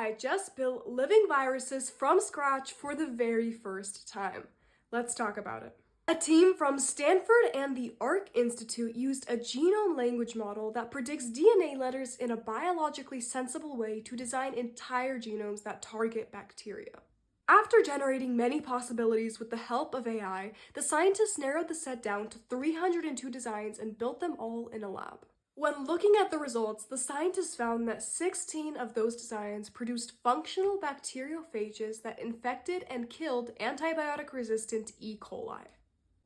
AI just built living viruses from scratch for the very first time. Let's talk about it. A team from Stanford and the Arc Institute used a genome language model that predicts DNA letters in a biologically sensible way to design entire genomes that target bacteria. After generating many possibilities with the help of AI, the scientists narrowed the set down to 302 designs and built them all in a lab. When looking at the results, the scientists found that 16 of those designs produced functional bacteriophages that infected and killed antibiotic-resistant E. coli.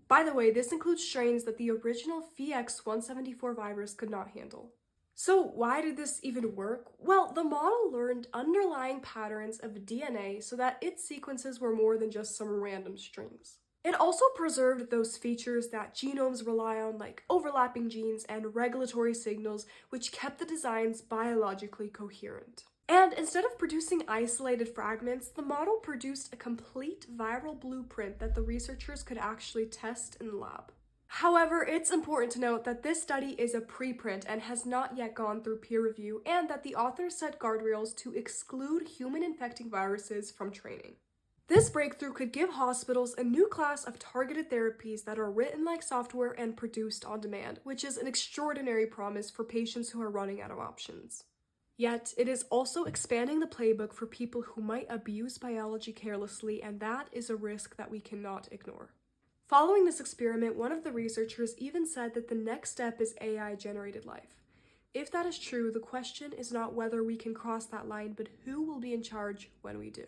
By the way, this includes strains that the original FEX174 virus could not handle. So why did this even work? Well, the model learned underlying patterns of DNA so that its sequences were more than just some random strings. It also preserved those features that genomes rely on, like overlapping genes and regulatory signals, which kept the designs biologically coherent. And instead of producing isolated fragments, the model produced a complete viral blueprint that the researchers could actually test in the lab. However, it's important to note that this study is a preprint and has not yet gone through peer review, and that the authors set guardrails to exclude human-infecting viruses from training. This breakthrough could give hospitals a new class of targeted therapies that are written like software and produced on demand, which is an extraordinary promise for patients who are running out of options. Yet, it is also expanding the playbook for people who might abuse biology carelessly, and that is a risk that we cannot ignore. Following this experiment, one of the researchers even said that the next step is AI-generated life. If that is true, the question is not whether we can cross that line, but who will be in charge when we do.